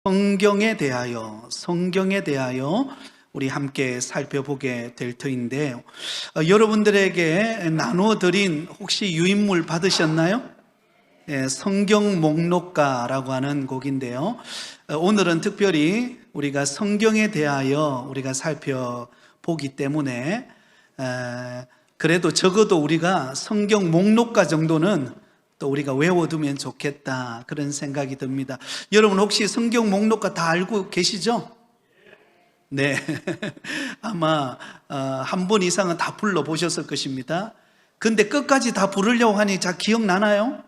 성경에 대하여 우리 함께 살펴보게 될 터인데요. 여러분들에게 나누어 드린 혹시 유인물 받으셨나요? 성경 목록가라고 하는 곡인데요. 오늘은 특별히 우리가 성경에 대하여 우리가 살펴보기 때문에 그래도 적어도 우리가 성경 목록가 정도는 또 우리가 외워두면 좋겠다, 그런 생각이 듭니다. 여러분 혹시 성경 목록가 다 알고 계시죠? 네. 아마 한 번 이상은 다 불러보셨을 것입니다. 근데 끝까지 다 부르려고 하니 잘 기억나나요?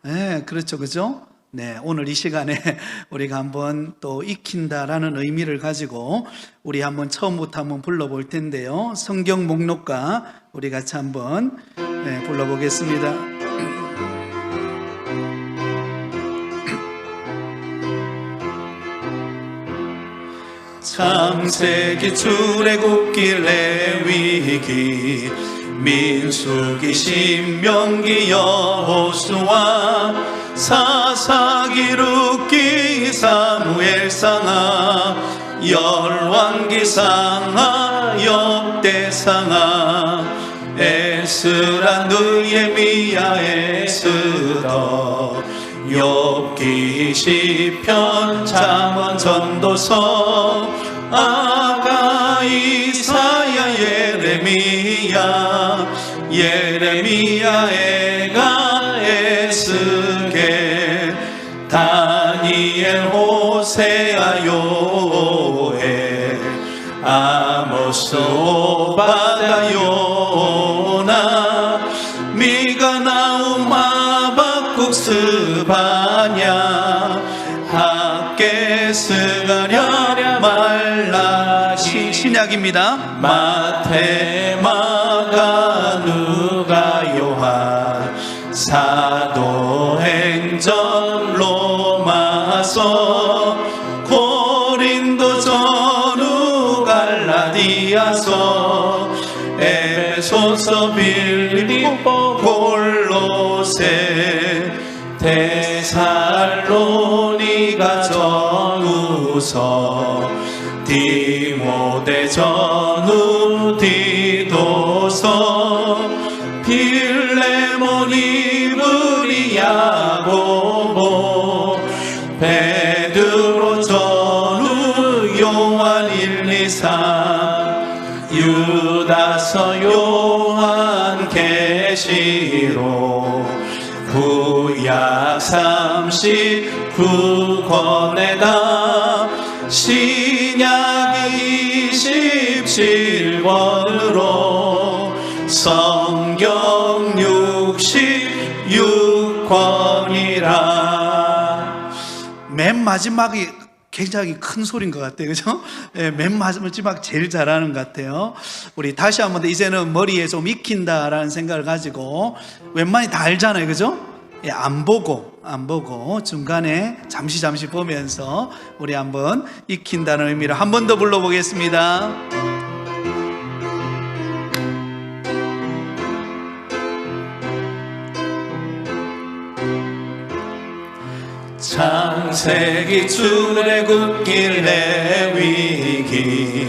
네, 그렇죠, 그죠? 네, 오늘 이 시간에 우리가 한번 또 익힌다라는 의미를 가지고 우리 한번 처음부터 한번 불러볼 텐데요. 성경 목록가 우리 같이 한번 불러보겠습니다. 창세기, 출애굽기, 레위기, 민수기, 신명기, 여호수아, 사사기, 룻기, 사무엘상하, 열왕기상하, 역대상하, 에스라, 느헤미야, 에스더, 욥기, 시편, 잠언, 전도서, 아가, 이사야, 예레미야, 에가, 에스겔, 다니엘, 호세아, 요엘, 아모스, 오바다, 요나, 미가, 나움, 하박국, 스바냐, 학개, 스가랴, 말라기. 신약입니다. 마태, 마가, 누가, 요한, 사도행전, 로마서, 고린도, 전후, 갈라디아서, 에베소서, 빌립보, 골로새, 데살로니가, 전후서, 디모데, 전후, 디도서, 빌레몬, 이브리, 야고보, 베드로, 전후, 요한, 1, 2, 3, 유다서, 요한, 계시록, 구약 39권에다 신약 27권으로 성경 66권이라. 맨 마지막이 굉장히 큰 소리인 것 같아요, 그죠? 맨 마지막 제일 잘하는 것 같아요. 우리 다시 한번 더, 이제는 머리에 좀 익힌다라는 생각을 가지고, 웬만히 다 알잖아요, 그죠? 안 보고 중간에 잠시 보면서 우리 한번 익힌다는 의미로 한 번 더 불러보겠습니다. 창세기, 출애굽기, 레위기,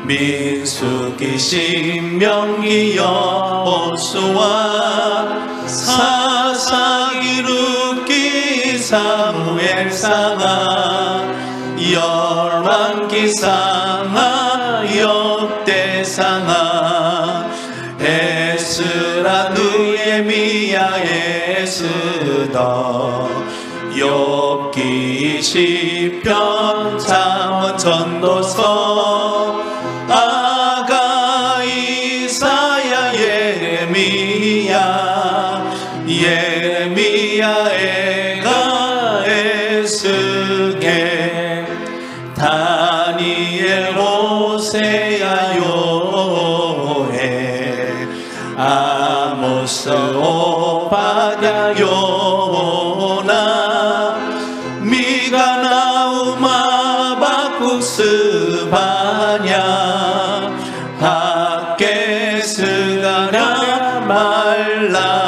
민수기, 신명기, 여호수아, 사사기, 룻기, 사무엘상하, 열왕기상하, 역대상하, 에스라, 느헤미야, 에스더, 욥기, 시편, 잠언, 전도서, 아가, 이사야, 예레미야, 에가, 에스겔, 다니엘, 호세아, 요엘, 아모스, 오바다, 요나, 미가, 나움, 하박국, 스바냐, 학개, 스가랴, 말라기,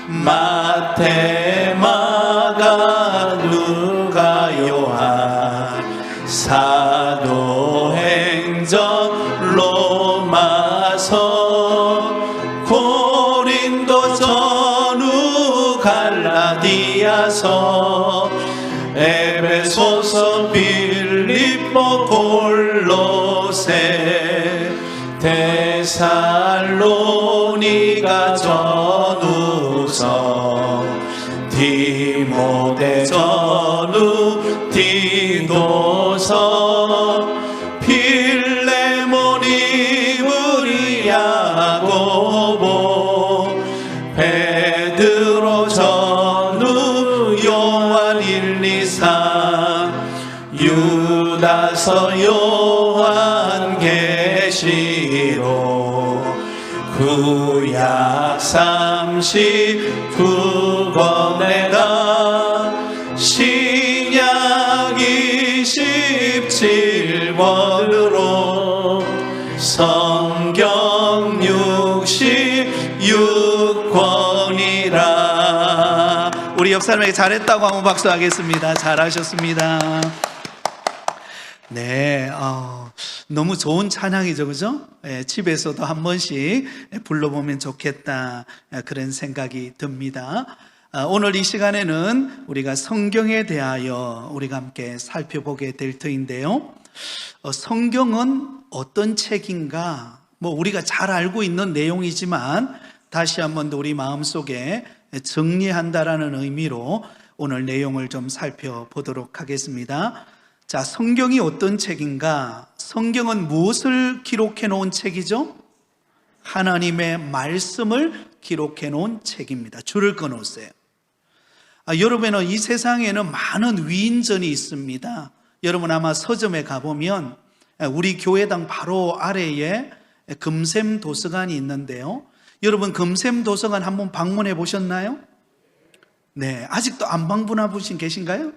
마태, 마가, 누 사도행전 로마서 고린도 전후 갈라디아서 에베소서 빌립보 골로새 데살로니가 전후서 디모데 전후 디도서 필레몬 이브리 야고보 베드로 전후 요한 1, 2, 3 유다서 요한 계시록 구약 39권에다 신약 27권으로 성경 66권이라. 우리 옆 사람에게 잘했다고 한번 박수하겠습니다. 잘하셨습니다. 네, 너무 좋은 찬양이죠, 그죠? 집에서도 한 번씩 불러보면 좋겠다, 그런 생각이 듭니다. 오늘 이 시간에는 우리가 성경에 대하여 우리가 함께 살펴보게 될 터인데요. 성경은 어떤 책인가? 우리가 잘 알고 있는 내용이지만 다시 한번 더 우리 마음속에 정리한다라는 의미로 오늘 내용을 좀 살펴보도록 하겠습니다. 자, 성경이 어떤 책인가? 성경은 무엇을 기록해 놓은 책이죠? 하나님의 말씀을 기록해 놓은 책입니다. 줄을 끊으세요. 여러분은 이 세상에는 많은 위인전이 있습니다. 여러분 아마 서점에 가보면 우리 교회당 바로 아래에 금샘 도서관이 있는데요. 여러분 금샘 도서관 한번 방문해 보셨나요? 네, 아직도 안 방문해 보신 계신가요?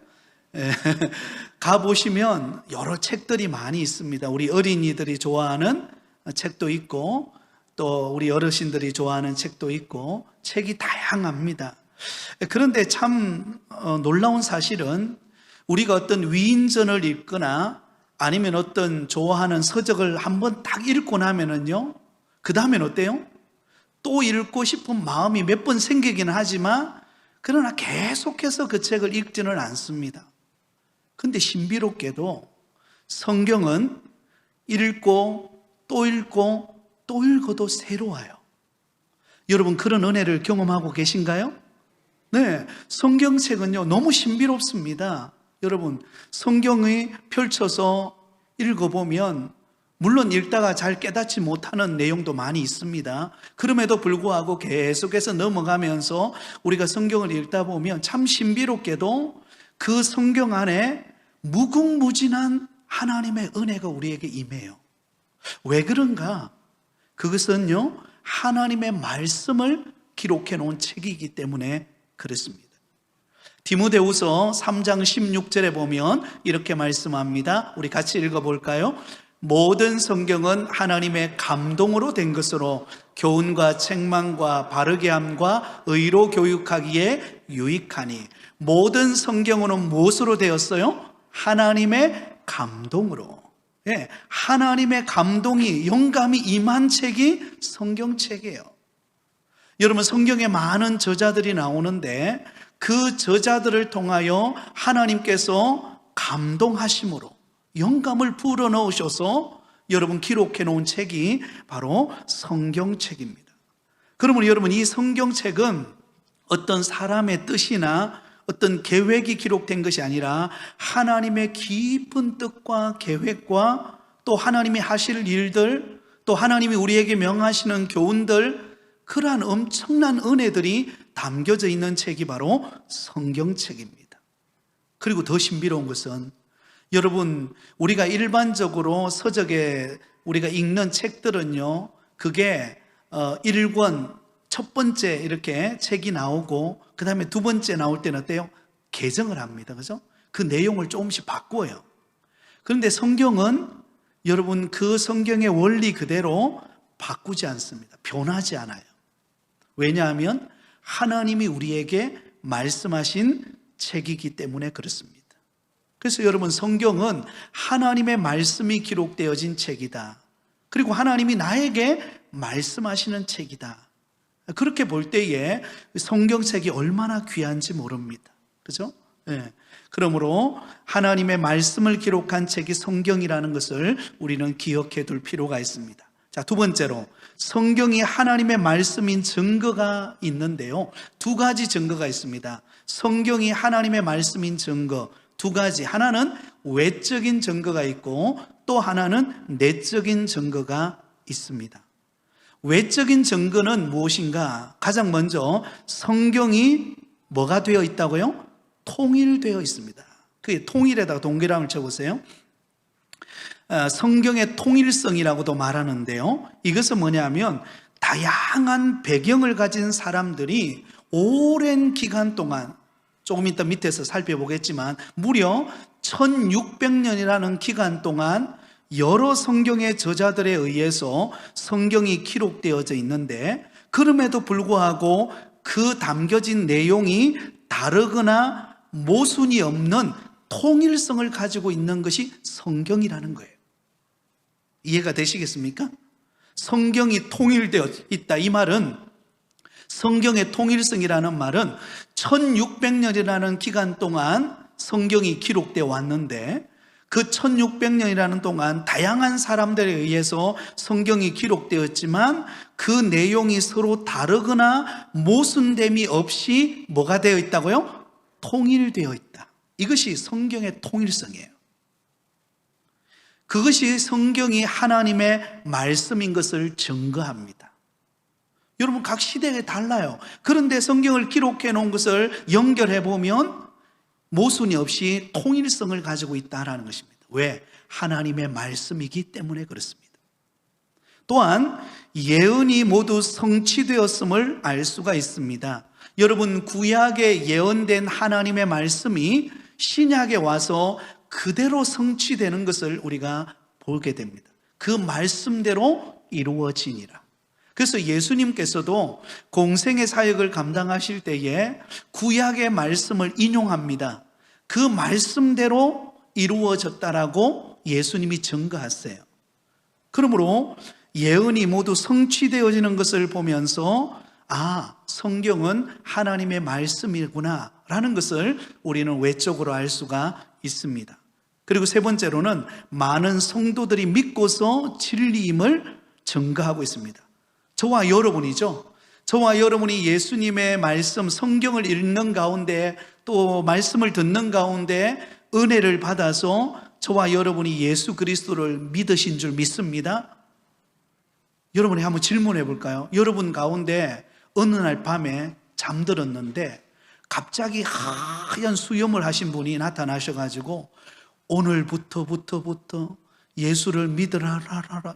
가보시면 여러 책들이 많이 있습니다. 우리 어린이들이 좋아하는 책도 있고 또 우리 어르신들이 좋아하는 책도 있고 책이 다양합니다. 그런데 참 놀라운 사실은 우리가 어떤 위인전을 읽거나 아니면 어떤 좋아하는 서적을 한번 딱 읽고 나면은요, 그 다음엔 어때요? 또 읽고 싶은 마음이 몇 번 생기기는 하지만 그러나 계속해서 그 책을 읽지는 않습니다. 근데 신비롭게도 성경은 읽고 또 읽고 또 읽어도 새로워요. 여러분 그런 은혜를 경험하고 계신가요? 네, 성경책은요 너무 신비롭습니다. 여러분 성경이 펼쳐서 읽어보면 물론 읽다가 잘 깨닫지 못하는 내용도 많이 있습니다. 그럼에도 불구하고 계속해서 넘어가면서 우리가 성경을 읽다 보면 참 신비롭게도 그 성경 안에 무궁무진한 하나님의 은혜가 우리에게 임해요. 왜 그런가? 그것은요 하나님의 말씀을 기록해 놓은 책이기 때문에 그렇습니다. 디모데후서 3장 16절에 보면 이렇게 말씀합니다. 우리 같이 읽어볼까요? 모든 성경은 하나님의 감동으로 된 것으로 교훈과 책망과 바르게 함과 의로 교육하기에 유익하니. 모든 성경은 무엇으로 되었어요? 하나님의 감동으로. 예, 하나님의 감동이 영감이 임한 책이 성경책이에요. 여러분 성경에 많은 저자들이 나오는데 그 저자들을 통하여 하나님께서 감동하심으로 영감을 불어넣으셔서 여러분 기록해 놓은 책이 바로 성경책입니다. 그러면 여러분 이 성경책은 어떤 사람의 뜻이나 어떤 계획이 기록된 것이 아니라 하나님의 깊은 뜻과 계획과 또 하나님이 하실 일들, 또 하나님이 우리에게 명하시는 교훈들, 그러한 엄청난 은혜들이 담겨져 있는 책이 바로 성경책입니다. 그리고 더 신비로운 것은 여러분 우리가 일반적으로 서적에 우리가 읽는 책들은요 그게 1권 첫 번째 이렇게 책이 나오고 그 다음에 두 번째 나올 때는 어때요? 개정을 합니다. 그죠? 그 내용을 조금씩 바꿔요. 그런데 성경은 여러분 그 성경의 원리 그대로 바꾸지 않습니다. 변하지 않아요. 왜냐하면 하나님이 우리에게 말씀하신 책이기 때문에 그렇습니다. 그래서 여러분, 성경은 하나님의 말씀이 기록되어진 책이다. 그리고 하나님이 나에게 말씀하시는 책이다. 그렇게 볼 때에 성경책이 얼마나 귀한지 모릅니다. 그죠? 네. 그러므로 하나님의 말씀을 기록한 책이 성경이라는 것을 우리는 기억해 둘 필요가 있습니다. 자, 두 번째로, 성경이 하나님의 말씀인 증거가 있는데요. 두 가지 증거가 있습니다. 성경이 하나님의 말씀인 증거 두 가지. 하나는 외적인 증거가 있고 또 하나는 내적인 증거가 있습니다. 외적인 증거는 무엇인가? 가장 먼저 성경이 뭐가 되어 있다고요? 통일되어 있습니다. 그게 통일에다가 동그라미를 쳐보세요. 성경의 통일성이라고도 말하는데요. 이것은 뭐냐면 다양한 배경을 가진 사람들이 오랜 기간 동안, 조금 이따 밑에서 살펴보겠지만 무려 1600년이라는 기간 동안 여러 성경의 저자들에 의해서 성경이 기록되어져 있는데, 그럼에도 불구하고 그 담겨진 내용이 다르거나 모순이 없는 통일성을 가지고 있는 것이 성경이라는 거예요. 이해가 되시겠습니까? 성경이 통일되어 있다. 이 말은, 성경의 통일성이라는 말은 1600년이라는 기간 동안 성경이 기록되어 왔는데, 그 1600년이라는 동안 다양한 사람들에 의해서 성경이 기록되었지만 그 내용이 서로 다르거나 모순됨이 없이 뭐가 되어 있다고요? 통일되어 있다. 이것이 성경의 통일성이에요. 그것이 성경이 하나님의 말씀인 것을 증거합니다. 여러분, 각 시대에 달라요. 그런데 성경을 기록해 놓은 것을 연결해 보면 모순이 없이 통일성을 가지고 있다는 것입니다. 왜? 하나님의 말씀이기 때문에 그렇습니다. 또한 예언이 모두 성취되었음을 알 수가 있습니다. 여러분, 구약에 예언된 하나님의 말씀이 신약에 와서 그대로 성취되는 것을 우리가 보게 됩니다. 그 말씀대로 이루어지니라. 그래서 예수님께서도 공생의 사역을 감당하실 때에 구약의 말씀을 인용합니다. 그 말씀대로 이루어졌다라고 예수님이 증거하세요. 그러므로 예언이 모두 성취되어지는 것을 보면서 성경은 하나님의 말씀이구나 라는 것을 우리는 외적으로 알 수가 있습니다. 그리고 세 번째로는 많은 성도들이 믿고서 진리임을 증거하고 있습니다. 저와 여러분이죠. 저와 여러분이 예수님의 말씀, 성경을 읽는 가운데 또 말씀을 듣는 가운데 은혜를 받아서 저와 여러분이 예수 그리스도를 믿으신 줄 믿습니다. 여러분이 한번 질문해 볼까요? 여러분 가운데 어느 날 밤에 잠들었는데 갑자기 하얀 수염을 하신 분이 나타나셔가지고 오늘부터 예수를 믿으라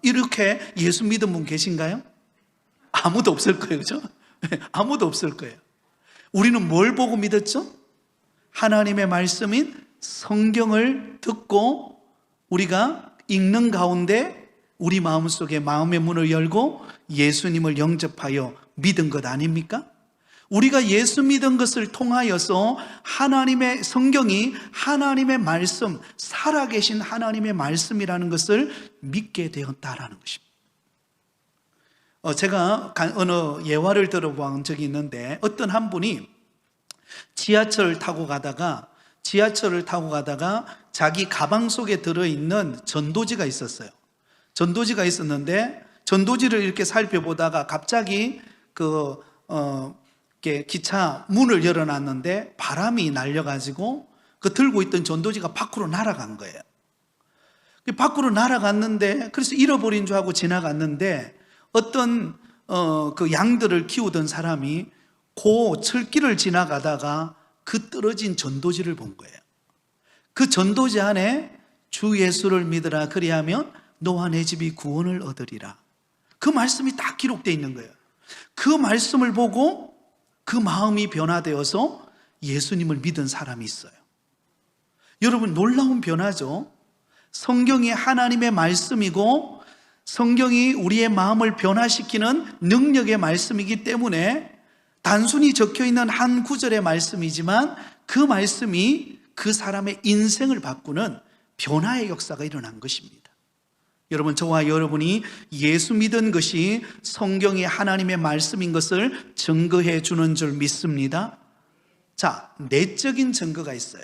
이렇게 예수 믿은 분 계신가요? 아무도 없을 거예요. 그죠? 아무도 없을 거예요. 우리는 뭘 보고 믿었죠? 하나님의 말씀인 성경을 듣고 우리가 읽는 가운데 우리 마음속에 마음의 문을 열고 예수님을 영접하여 믿은 것 아닙니까? 우리가 예수 믿은 것을 통하여서 하나님의 성경이 하나님의 말씀, 살아계신 하나님의 말씀이라는 것을 믿게 되었다라는 것입니다. 제가 어느 예화를 들어본 적이 있는데 어떤 한 분이 지하철을 타고 가다가 자기 가방 속에 들어있는 전도지가 있었어요. 전도지가 있었는데 전도지를 이렇게 살펴보다가 갑자기 기차 문을 열어놨는데 바람이 날려가지고 그 들고 있던 전도지가 밖으로 날아간 거예요. 밖으로 날아갔는데 그래서 잃어버린 줄 알고 지나갔는데 어떤 그 양들을 키우던 사람이 그 철길을 지나가다가 그 떨어진 전도지를 본 거예요. 그 전도지 안에 주 예수를 믿으라 그리하면 너와 내 집이 구원을 얻으리라. 그 말씀이 딱 기록되어 있는 거예요. 그 말씀을 보고 그 마음이 변화되어서 예수님을 믿은 사람이 있어요. 여러분, 놀라운 변화죠. 성경이 하나님의 말씀이고 성경이 우리의 마음을 변화시키는 능력의 말씀이기 때문에 단순히 적혀있는 한 구절의 말씀이지만 그 말씀이 그 사람의 인생을 바꾸는 변화의 역사가 일어난 것입니다. 여러분, 저와 여러분이 예수 믿은 것이 성경이 하나님의 말씀인 것을 증거해 주는 줄 믿습니다. 자, 내적인 증거가 있어요.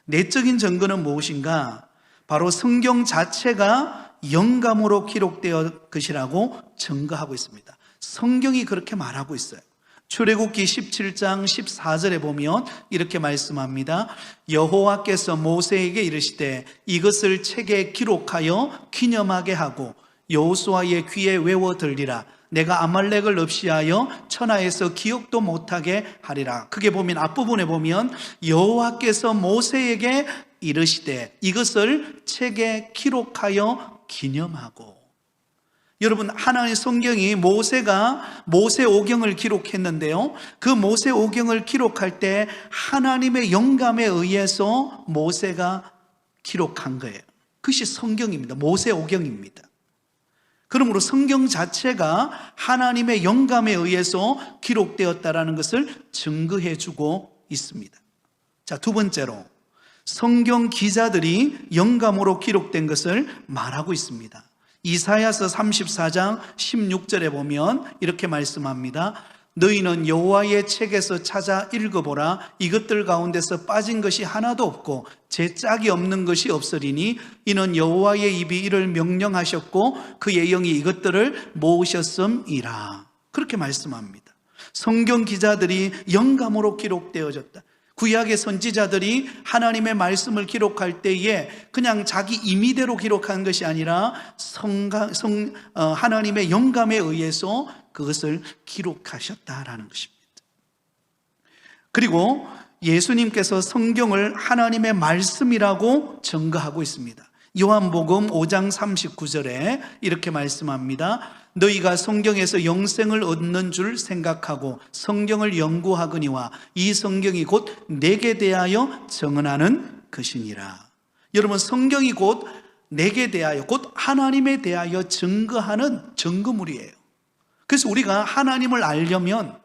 내적인 증거는 무엇인가? 바로 성경 자체가 영감으로 기록되어 것이라고 증거하고 있습니다. 성경이 그렇게 말하고 있어요. 출애굽기 17장 14절에 보면 이렇게 말씀합니다. 여호와께서 모세에게 이르시되 이것을 책에 기록하여 기념하게 하고 여호수아의 귀에 외워 들리라. 내가 아말렉을 없이하여 천하에서 기억도 못하게 하리라. 그게 보면 앞부분에 보면 여호와께서 모세에게 이르시되 이것을 책에 기록하여 기념하고. 여러분, 하나님의 성경이 모세가 모세오경을 기록했는데요, 그 모세오경을 기록할 때 하나님의 영감에 의해서 모세가 기록한 거예요. 그것이 성경입니다. 모세오경입니다. 그러므로 성경 자체가 하나님의 영감에 의해서 기록되었다라는 것을 증거해 주고 있습니다. 자, 두 번째로 성경 기자들이 영감으로 기록된 것을 말하고 있습니다. 이사야서 34장 16절에 보면 이렇게 말씀합니다. 너희는 여호와의 책에서 찾아 읽어보라. 이것들 가운데서 빠진 것이 하나도 없고 제 짝이 없는 것이 없으리니 이는 여호와의 입이 이를 명령하셨고 그의 영이 이것들을 모으셨음이라. 그렇게 말씀합니다. 성경 기자들이 영감으로 기록되어졌다. 구약의 선지자들이 하나님의 말씀을 기록할 때에 그냥 자기 임의대로 기록한 것이 아니라 하나님의 영감에 의해서 그것을 기록하셨다라는 것입니다. 그리고 예수님께서 성경을 하나님의 말씀이라고 증거하고 있습니다. 요한복음 5장 39절에 이렇게 말씀합니다. 너희가 성경에서 영생을 얻는 줄 생각하고 성경을 연구하거니와 이 성경이 곧 내게 대하여 증언하는 것이니라. 여러분, 성경이 곧 내게 대하여, 곧 하나님에 대하여 증거하는 증거물이에요. 그래서 우리가 하나님을 알려면,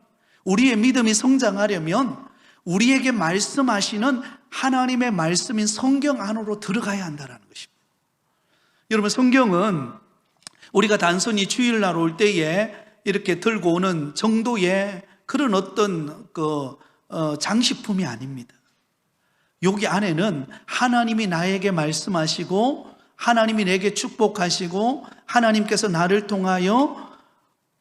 우리의 믿음이 성장하려면 우리에게 말씀하시는 하나님의 말씀인 성경 안으로 들어가야 한다는 것입니다. 여러분, 성경은 우리가 단순히 주일날 올 때에 이렇게 들고 오는 정도의 그런 어떤 장식품이 아닙니다. 여기 안에는 하나님이 나에게 말씀하시고 하나님이 내게 축복하시고 하나님께서 나를 통하여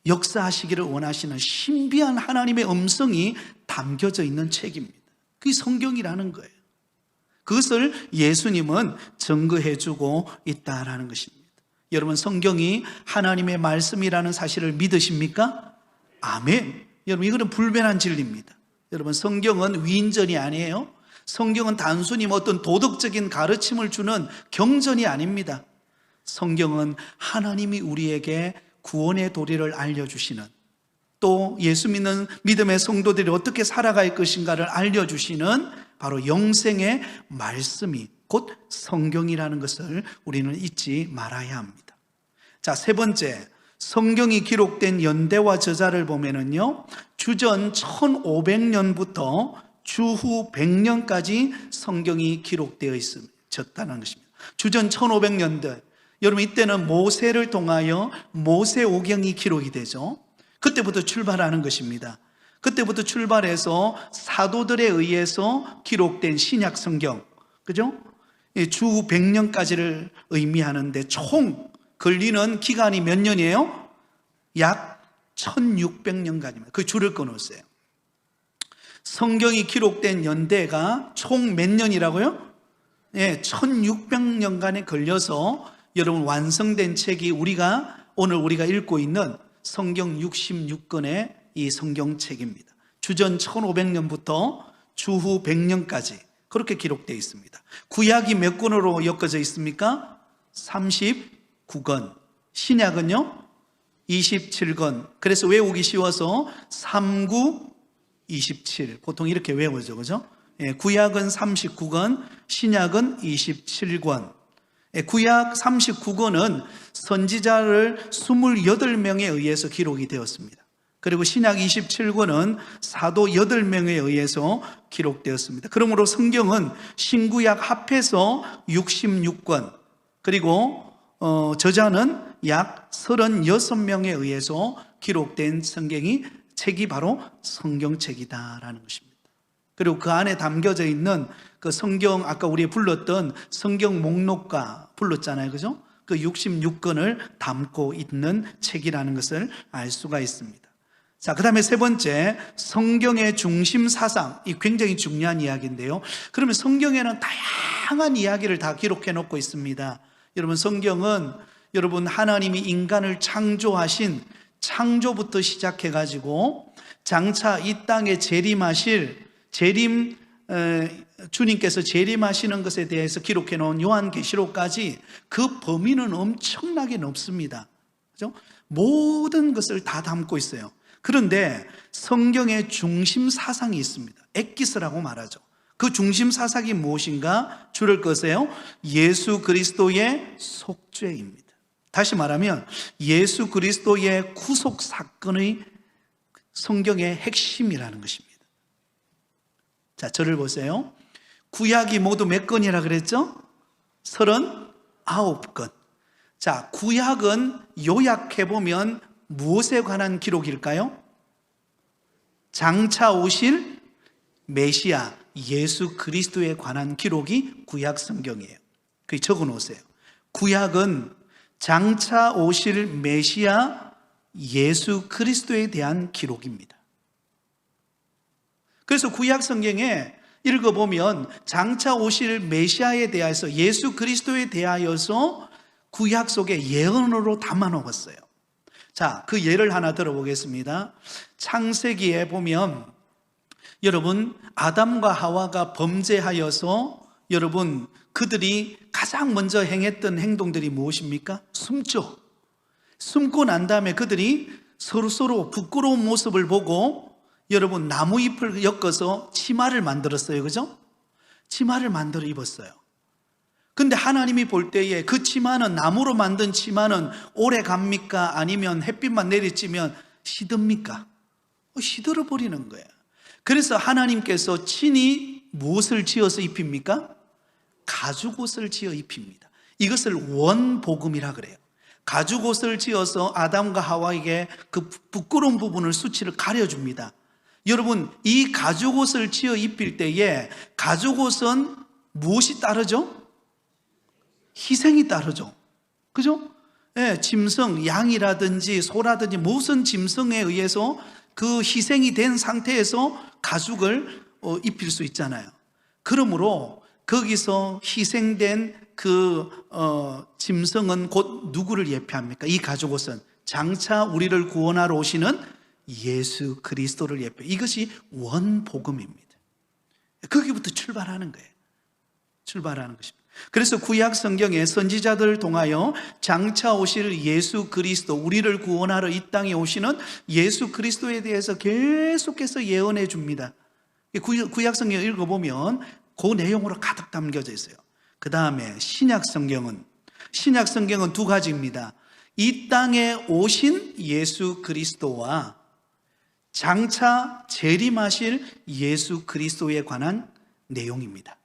역사하시기를 원하시는 신비한 하나님의 음성이 담겨져 있는 책입니다. 그게 성경이라는 거예요. 그것을 예수님은 증거해주고 있다라는 것입니다. 여러분, 성경이 하나님의 말씀이라는 사실을 믿으십니까? 아멘. 여러분, 이거는 불변한 진리입니다. 여러분, 성경은 위인전이 아니에요. 성경은 단순히 어떤 도덕적인 가르침을 주는 경전이 아닙니다. 성경은 하나님이 우리에게 구원의 도리를 알려주시는, 또 예수 믿는 믿음의 성도들이 어떻게 살아갈 것인가를 알려주시는 바로 영생의 말씀이 곧 성경이라는 것을 우리는 잊지 말아야 합니다. 자, 세 번째, 성경이 기록된 연대와 저자를 보면은요, 주전 1500년부터 주후 100년까지 성경이 기록되어 있었다는 것입니다. 주전 1500년대, 여러분, 이때는 모세를 통하여 모세오경이 기록이 되죠. 그때부터 출발하는 것입니다. 그때부터 출발해서 사도들에 의해서 기록된 신약 성경, 그죠? 주후 100년까지를 의미하는데 총 걸리는 기간이 몇 년이에요? 약 1600년간입니다. 그 줄을 끊었어요. 성경이 기록된 연대가 총 몇 년이라고요? 1600년간에 걸려서 여러분 완성된 책이 오늘 우리가 읽고 있는 성경 66권의 이 성경책입니다. 주전 1500년부터 주후 100년까지 그렇게 기록되어 있습니다. 구약이 몇 권으로 엮어져 있습니까? 39권. 신약은요? 27권. 그래서 외우기 쉬워서 39, 27. 보통 이렇게 외우죠, 그죠? 구약은 39권, 신약은 27권. 구약 39권은 선지자를 28명에 의해서 기록이 되었습니다. 그리고 신약 27권은 사도 8명에 의해서 기록되었습니다. 그러므로 성경은 신구약 합해서 66권, 그리고 저자는 약 36명에 의해서 기록된 책이 바로 성경책이다라는 것입니다. 그리고 그 안에 담겨져 있는 그 성경, 아까 우리 불렀던 성경 목록과 불렀잖아요, 그죠? 그 66권을 담고 있는 책이라는 것을 알 수가 있습니다. 자, 그 다음에 세 번째, 성경의 중심 사상. 이 굉장히 중요한 이야기인데요. 그러면 성경에는 다양한 이야기를 다 기록해 놓고 있습니다. 여러분, 성경은 여러분 하나님이 인간을 창조하신 창조부터 시작해 가지고 장차 이 땅에 주님께서 재림하시는 것에 대해서 기록해 놓은 요한계시록까지 그 범위는 엄청나게 넓습니다. 그죠? 모든 것을 다 담고 있어요. 그런데 성경의 중심 사상이 있습니다. 엑기스라고 말하죠. 그 중심 사상이 무엇인가? 줄을 거세요. 예수 그리스도의 속죄입니다. 다시 말하면 예수 그리스도의 구속 사건의 성경의 핵심이라는 것입니다. 자, 저를 보세요. 구약이 모두 몇 건이라 그랬죠? 39건. 자, 구약은 요약해보면 무엇에 관한 기록일까요? 장차 오실 메시아 예수 그리스도에 관한 기록이 구약 성경이에요. 그게 적어 놓으세요. 구약은 장차 오실 메시아 예수 그리스도에 대한 기록입니다. 그래서 구약 성경에 읽어보면 장차 오실 메시아에 대해서 예수 그리스도에 대하여서 구약 속에 예언으로 담아 놓았어요. 자, 그 예를 하나 들어보겠습니다. 창세기에 보면 여러분 아담과 하와가 범죄하여서 여러분 그들이 가장 먼저 행했던 행동들이 무엇입니까? 숨죠. 숨고 난 다음에 그들이 서로 부끄러운 모습을 보고 여러분 나무잎을 엮어서 치마를 만들었어요. 그죠? 치마를 만들어 입었어요. 근데 하나님이 볼 때에 그 치마는, 나무로 만든 치마는 오래 갑니까? 아니면 햇빛만 내리쬐면 시듭니까? 시들어 버리는 거예요. 그래서 하나님께서 친히 무엇을 지어서 입힙니까? 가죽옷을 지어 입힙니다. 이것을 원복음이라 그래요. 가죽옷을 지어서 아담과 하와에게 그 부끄러운 부분을, 수치를 가려줍니다. 여러분, 이 가죽옷을 지어 입힐 때에 가죽옷은 무엇이 따르죠? 희생이 따르죠. 그죠? 예, 짐승, 양이라든지 소라든지 무슨 짐승에 의해서 그 희생이 된 상태에서 가죽을 입힐 수 있잖아요. 그러므로 거기서 희생된 그 짐승은 곧 누구를 예표합니까? 이 가죽옷은 장차 우리를 구원하러 오시는 예수 그리스도를 예표해요. 이것이 원복음입니다. 거기부터 출발하는 거예요. 출발하는 것입니다. 그래서 구약 성경에 선지자들을 통하여 장차 오실 예수 그리스도, 우리를 구원하러 이 땅에 오시는 예수 그리스도에 대해서 계속해서 예언해 줍니다. 구약 성경 읽어보면 그 내용으로 가득 담겨져 있어요. 그 다음에 신약 성경은 두 가지입니다. 이 땅에 오신 예수 그리스도와 장차 재림하실 예수 그리스도에 관한 내용입니다.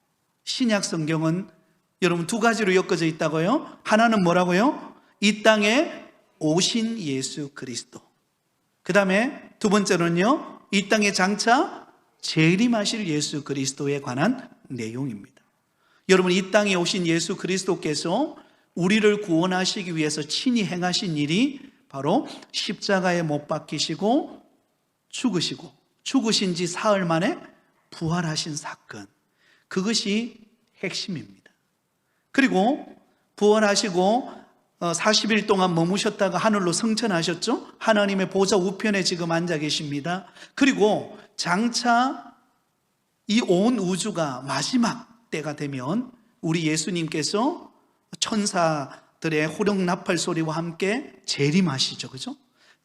신약 성경은 여러분 두 가지로 엮어져 있다고요? 하나는 뭐라고요? 이 땅에 오신 예수 그리스도. 그 다음에 두 번째로는요, 이 땅에 장차 재림하실 예수 그리스도에 관한 내용입니다. 여러분, 이 땅에 오신 예수 그리스도께서 우리를 구원하시기 위해서 친히 행하신 일이 바로 십자가에 못 박히시고 죽으신 지 사흘 만에 부활하신 사건, 그것이 핵심입니다. 그리고 부활하시고 40일 동안 머무셨다가 하늘로 승천하셨죠? 하나님의 보좌 우편에 지금 앉아 계십니다. 그리고 장차 이 온 우주가 마지막 때가 되면 우리 예수님께서 천사들의 호령 나팔 소리와 함께 재림하시죠. 그죠?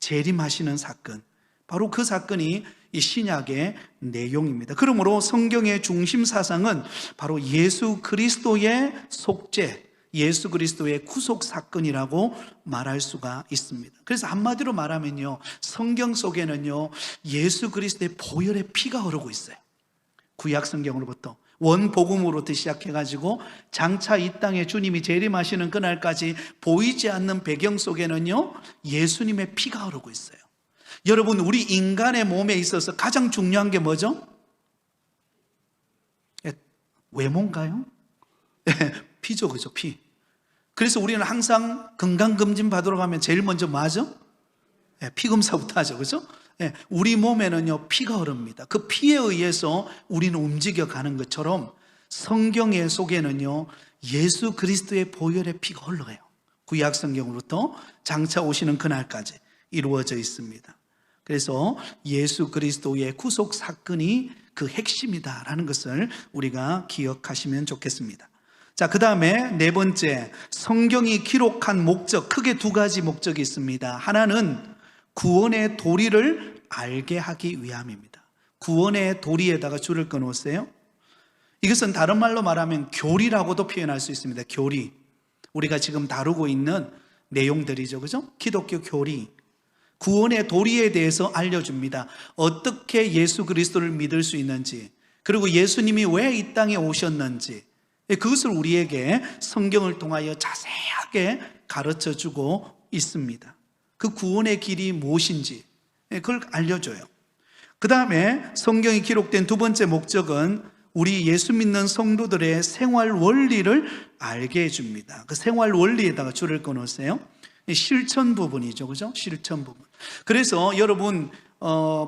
재림하시는 사건, 바로 그 사건이 이 신약의 내용입니다. 그러므로 성경의 중심 사상은 바로 예수 그리스도의 속죄, 예수 그리스도의 구속 사건이라고 말할 수가 있습니다. 그래서 한마디로 말하면요, 성경 속에는요 예수 그리스도의 보혈의 피가 흐르고 있어요. 구약 성경으로부터 원복음으로부터 시작해가지고 장차 이 땅에 주님이 재림하시는 그날까지 보이지 않는 배경 속에는요 예수님의 피가 흐르고 있어요. 여러분, 우리 인간의 몸에 있어서 가장 중요한 게 뭐죠? 외모인가요? 피죠, 그죠? 피. 그래서 우리는 항상 건강검진 받으러 가면 제일 먼저 뭐 하죠? 피검사부터 하죠, 그죠? 우리 몸에는요 피가 흐릅니다. 그 피에 의해서 우리는 움직여가는 것처럼 성경의 속에는요 예수 그리스도의 보혈의 피가 흘러가요. 구약 성경으로부터 장차 오시는 그날까지 이루어져 있습니다. 그래서 예수 그리스도의 구속 사건이 그 핵심이다라는 것을 우리가 기억하시면 좋겠습니다. 자, 그 다음에 네 번째, 성경이 기록한 목적, 크게 두 가지 목적이 있습니다. 하나는 구원의 도리를 알게 하기 위함입니다. 구원의 도리에다가 줄을 끊으세요. 이것은 다른 말로 말하면 교리라고도 표현할 수 있습니다. 교리. 우리가 지금 다루고 있는 내용들이죠, 그죠? 기독교 교리. 구원의 도리에 대해서 알려줍니다. 어떻게 예수 그리스도를 믿을 수 있는지, 그리고 예수님이 왜 이 땅에 오셨는지, 그것을 우리에게 성경을 통하여 자세하게 가르쳐주고 있습니다. 그 구원의 길이 무엇인지 그걸 알려줘요. 그 다음에 성경이 기록된 두 번째 목적은 우리 예수 믿는 성도들의 생활 원리를 알게 해줍니다. 그 생활 원리에다가 줄을 끊으세요. 실천 부분이죠, 그죠? 실천 부분. 그래서 여러분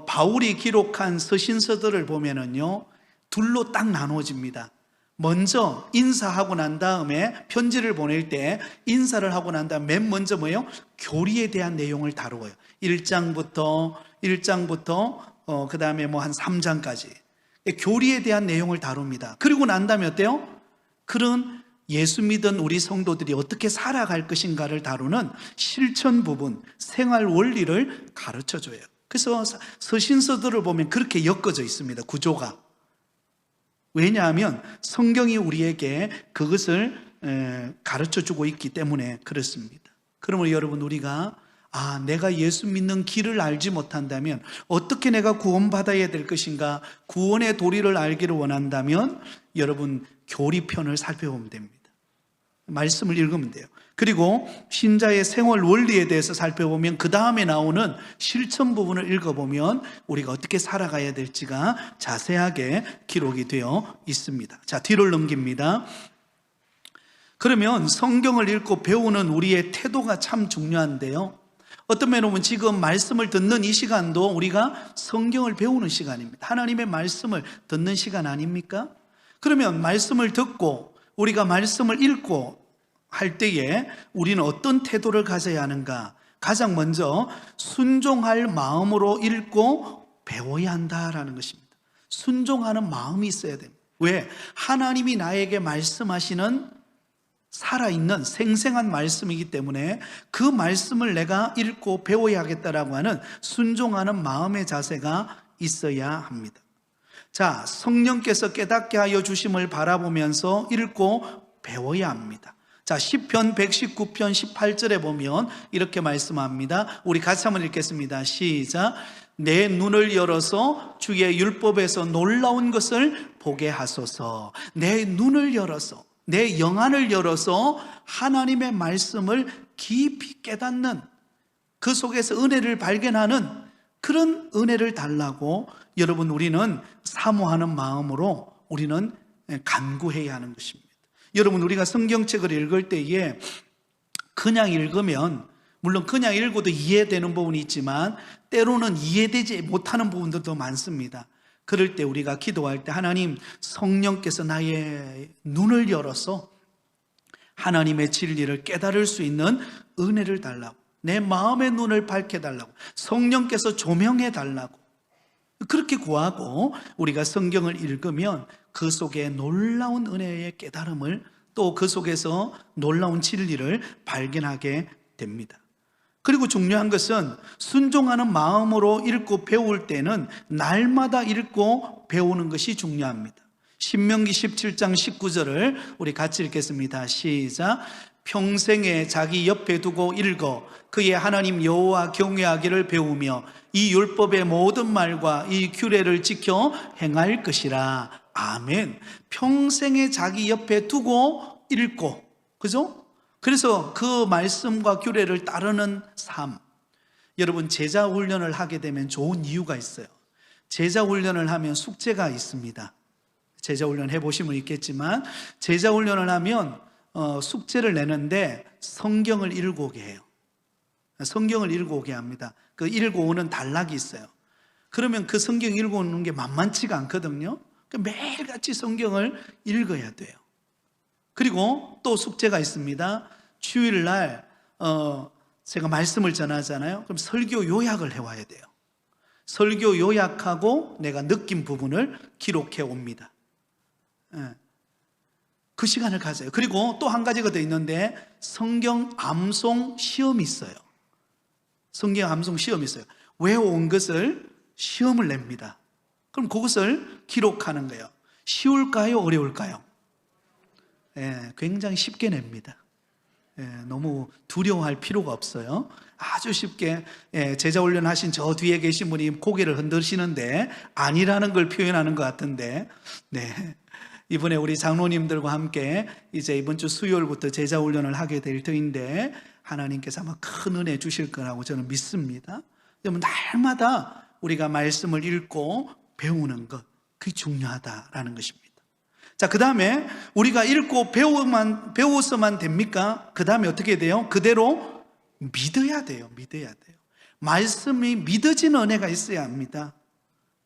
바울이 기록한 서신서들을 보면은요 둘로 딱 나누어집니다. 먼저 인사하고 난 다음에 편지를 보낼 때 인사를 하고 난 다음에 맨 먼저 뭐예요? 교리에 대한 내용을 다루어요. 1장부터 그 다음에 뭐 한 3장까지 교리에 대한 내용을 다룹니다. 그리고 난 다음에 어때요? 그런 예수 믿은 우리 성도들이 어떻게 살아갈 것인가를 다루는 실천 부분, 생활 원리를 가르쳐줘요. 그래서 서신서들을 보면 그렇게 엮어져 있습니다, 구조가. 왜냐하면 성경이 우리에게 그것을 가르쳐주고 있기 때문에 그렇습니다. 그러면 여러분, 우리가 내가 예수 믿는 길을 알지 못한다면 어떻게 내가 구원받아야 될 것인가, 구원의 도리를 알기를 원한다면 여러분 교리편을 살펴보면 됩니다. 말씀을 읽으면 돼요. 그리고 신자의 생활 원리에 대해서 살펴보면 그 다음에 나오는 실천 부분을 읽어보면 우리가 어떻게 살아가야 될지가 자세하게 기록이 되어 있습니다. 자, 뒤를 넘깁니다. 그러면 성경을 읽고 배우는 우리의 태도가 참 중요한데요, 어떤 면에 보면 지금 말씀을 듣는 이 시간도 우리가 성경을 배우는 시간입니다. 하나님의 말씀을 듣는 시간 아닙니까? 그러면 말씀을 듣고 우리가 말씀을 읽고 할 때에 우리는 어떤 태도를 가져야 하는가? 가장 먼저 순종할 마음으로 읽고 배워야 한다라는 것입니다. 순종하는 마음이 있어야 됩니다. 왜? 하나님이 나에게 말씀하시는 살아있는 생생한 말씀이기 때문에 그 말씀을 내가 읽고 배워야 하겠다라고 하는 순종하는 마음의 자세가 있어야 합니다. 자, 성령께서 깨닫게 하여 주심을 바라보면서 읽고 배워야 합니다. 자, 시편 119편 18절에 보면 이렇게 말씀합니다. 우리 같이 한번 읽겠습니다. 시작. 내 눈을 열어서 주의 율법에서 놀라운 것을 보게 하소서. 내 눈을 열어서, 내 영안을 열어서 하나님의 말씀을 깊이 깨닫는, 그 속에서 은혜를 발견하는 그런 은혜를 달라고 여러분 우리는 사모하는 마음으로 우리는 간구해야 하는 것입니다. 여러분, 우리가 성경책을 읽을 때에 그냥 읽으면 물론 그냥 읽어도 이해되는 부분이 있지만 때로는 이해되지 못하는 부분들도 많습니다. 그럴 때 우리가 기도할 때 하나님, 성령께서 나의 눈을 열어서 하나님의 진리를 깨달을 수 있는 은혜를 달라고, 내 마음의 눈을 밝혀달라고, 성령께서 조명해달라고 그렇게 구하고 우리가 성경을 읽으면 그 속에 놀라운 은혜의 깨달음을, 또 그 속에서 놀라운 진리를 발견하게 됩니다. 그리고 중요한 것은 순종하는 마음으로 읽고 배울 때는 날마다 읽고 배우는 것이 중요합니다. 신명기 17장 19절을 우리 같이 읽겠습니다. 시작. 평생에 자기 옆에 두고 읽어 그의 하나님 여호와 경외하기를 배우며 이 율법의 모든 말과 이 규례를 지켜 행할 것이라. 아멘. 평생에 자기 옆에 두고 읽고, 그죠? 그래서 그 말씀과 규례를 따르는 삶. 여러분, 제자 훈련을 하게 되면 좋은 이유가 있어요. 제자 훈련을 하면 숙제가 있습니다. 제자 훈련 해보시면 있겠지만, 제자 훈련을 하면 숙제를 내는데 성경을 읽어오게 해요. 성경을 읽어오게 합니다. 그 읽어오는 단락이 있어요. 그러면 그 성경 읽어오는 게 만만치가 않거든요. 매일같이 성경을 읽어야 돼요. 그리고 또 숙제가 있습니다. 주일날 제가 말씀을 전하잖아요. 그럼 설교 요약을 해와야 돼요. 설교 요약하고 내가 느낀 부분을 기록해 옵니다. 그 시간을 가져요. 그리고 또 한 가지가 더 있는데 성경 암송 시험이 있어요. 성경 암송 시험이 있어요. 외워온 것을 시험을 냅니다. 그럼 그것을 기록하는 거예요. 쉬울까요? 어려울까요? 굉장히 쉽게 냅니다. 너무 두려워할 필요가 없어요. 아주 쉽게. 제자 훈련 하신 저 뒤에 계신 분이 고개를 흔드시는데 아니라는 걸 표현하는 것 같은데, 이번에 우리 장로님들과 함께 이제 이번 주 수요일부터 제자 훈련을 하게 될 터인데 하나님께서 아마 큰 은혜 주실 거라고 저는 믿습니다. 여러분, 날마다 우리가 말씀을 읽고 배우는 것, 그게 중요하다라는 것입니다. 자, 그 다음에 우리가 읽고 배워서만 됩니까? 그 다음에 어떻게 돼요? 그대로 믿어야 돼요. 믿어야 돼요. 말씀이 믿어지는 은혜가 있어야 합니다.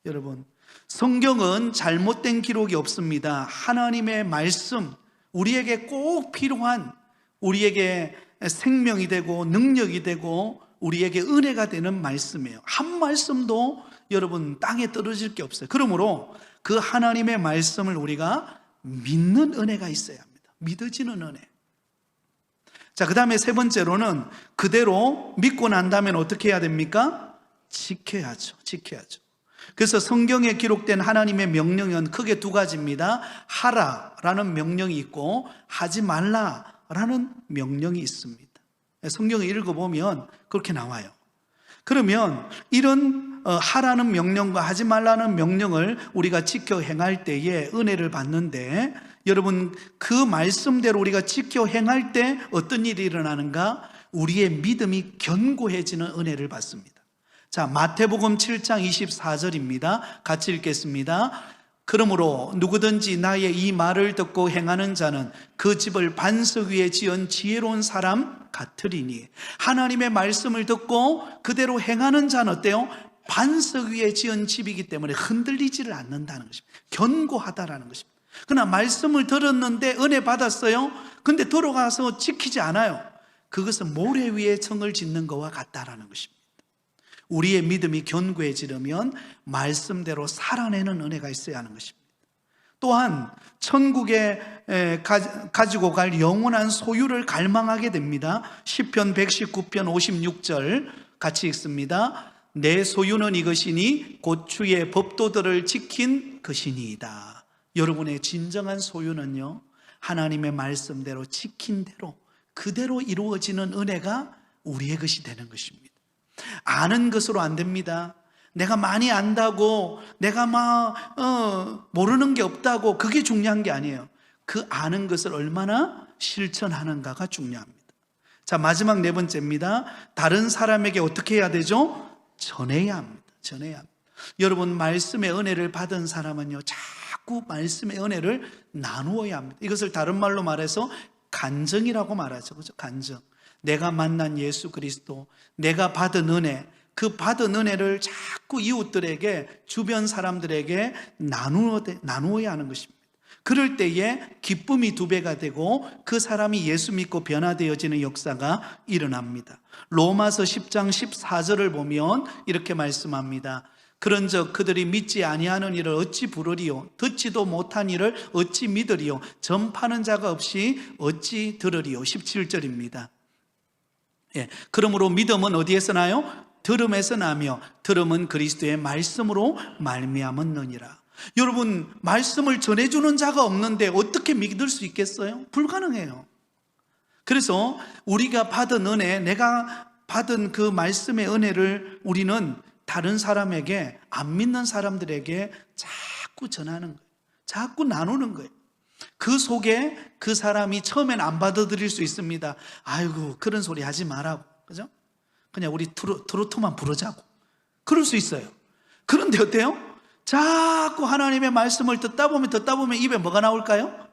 여러분, 성경은 잘못된 기록이 없습니다. 하나님의 말씀, 우리에게 꼭 필요한, 우리에게 생명이 되고 능력이 되고 우리에게 은혜가 되는 말씀이에요. 한 말씀도 여러분 땅에 떨어질 게 없어요. 그러므로 그 하나님의 말씀을 우리가 믿는 은혜가 있어야 합니다. 믿어지는 은혜. 자, 그 다음에 세 번째로는 그대로 믿고 난 다음에 어떻게 해야 됩니까? 지켜야죠. 지켜야죠. 그래서 성경에 기록된 하나님의 명령은 크게 두 가지입니다. 하라라는 명령이 있고 하지 말라라는 명령이 있습니다. 성경을 읽어보면 그렇게 나와요. 그러면 이런 하라는 명령과 하지 말라는 명령을 우리가 지켜 행할 때에 은혜를 받는데, 여러분, 그 말씀대로 우리가 지켜 행할 때 어떤 일이 일어나는가? 우리의 믿음이 견고해지는 은혜를 받습니다. 자, 마태복음 7장 24절입니다. 같이 읽겠습니다. 그러므로 누구든지 나의 이 말을 듣고 행하는 자는 그 집을 반석 위에 지은 지혜로운 사람 같으리니. 하나님의 말씀을 듣고 그대로 행하는 자는 어때요? 반석 위에 지은 집이기 때문에 흔들리지를 않는다는 것입니다. 견고하다라는 것입니다. 그러나 말씀을 들었는데 은혜 받았어요. 근데 들어가서 지키지 않아요. 그것은 모래 위에 성을 짓는 것과 같다라는 것입니다. 우리의 믿음이 견고해지려면 말씀대로 살아내는 은혜가 있어야 하는 것입니다. 또한 천국에 가지고 갈 영원한 소유를 갈망하게 됩니다. 시편 119편 56절 같이 읽습니다. 내 소유는 이것이니 곧 주의 법도들을 지킨 것이니이다. 여러분의 진정한 소유는요, 하나님의 말씀대로 지킨 대로 그대로 이루어지는 은혜가 우리의 것이 되는 것입니다. 아는 것으로 안 됩니다. 내가 많이 안다고, 내가 모르는 게 없다고, 그게 중요한 게 아니에요. 그 아는 것을 얼마나 실천하는가가 중요합니다. 자, 마지막 네 번째입니다. 다른 사람에게 어떻게 해야 되죠? 전해야 합니다. 전해야 합니다. 여러분, 말씀의 은혜를 받은 사람은요, 자꾸 말씀의 은혜를 나누어야 합니다. 이것을 다른 말로 말해서 간증이라고 말하죠. 그죠? 간증. 내가 만난 예수 그리스도, 내가 받은 은혜, 그 받은 은혜를 자꾸 이웃들에게, 주변 사람들에게 나누어야 하는 것입니다. 그럴 때에 기쁨이 2배가 되고 그 사람이 예수 믿고 변화되어지는 역사가 일어납니다. 로마서 10장 14절을 보면 이렇게 말씀합니다. 그런즉 그들이 믿지 아니하는 일을 어찌 부르리요? 듣지도 못한 일을 어찌 믿으리요? 전파하는 자가 없이 어찌 들으리요? 17절입니다. 그러므로 믿음은 어디에서 나요? 들음에서 나며 들음은 그리스도의 말씀으로 말미암았느니라. 여러분, 말씀을 전해주는 자가 없는데 어떻게 믿을 수 있겠어요? 불가능해요. 그래서 우리가 받은 은혜, 내가 받은 그 말씀의 은혜를 우리는 다른 사람에게, 안 믿는 사람들에게 자꾸 전하는 거예요. 자꾸 나누는 거예요. 그 속에 그 사람이 처음엔 안 받아들일 수 있습니다. 아이고, 그런 소리 하지 말라고. 그죠? 그냥 우리 트로트만 부르자고. 그럴 수 있어요. 그런데 어때요? 자꾸 하나님의 말씀을 듣다 보면 입에 뭐가 나올까요?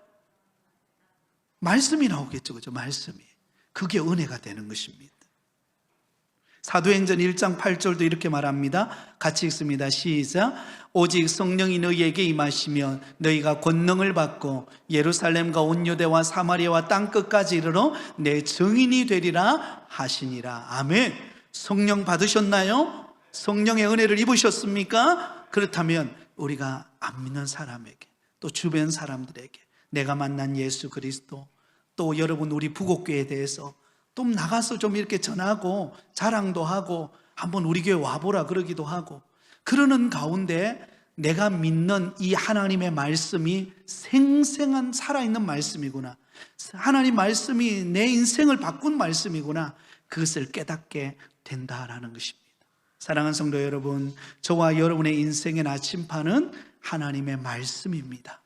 말씀이 나오겠죠. 그죠? 말씀이. 그게 은혜가 되는 것입니다. 사도행전 1장 8절도 이렇게 말합니다. 같이 읽습니다. 시작. 오직 성령이 너희에게 임하시면 너희가 권능을 받고 예루살렘과 온 유대와 사마리아와 땅끝까지 이르러 내 증인이 되리라 하시니라. 아멘. 성령 받으셨나요? 성령의 은혜를 입으셨습니까? 그렇다면 우리가 안 믿는 사람에게, 또 주변 사람들에게, 내가 만난 예수 그리스도, 또 여러분 우리 부곡교회에 대해서 또 나가서 좀 이렇게 전하고 자랑도 하고 한번 우리 교회 와보라 그러기도 하고, 그러는 가운데 내가 믿는 이 하나님의 말씀이 생생한 살아있는 말씀이구나, 하나님 말씀이 내 인생을 바꾼 말씀이구나, 그것을 깨닫게 된다라는 것입니다. 사랑하는 성도 여러분, 저와 여러분의 인생의 나침판은 하나님의 말씀입니다.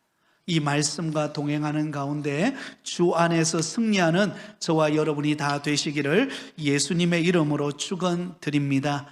이 말씀과 동행하는 가운데 주 안에서 승리하는 저와 여러분이 다 되시기를 예수님의 이름으로 축원드립니다.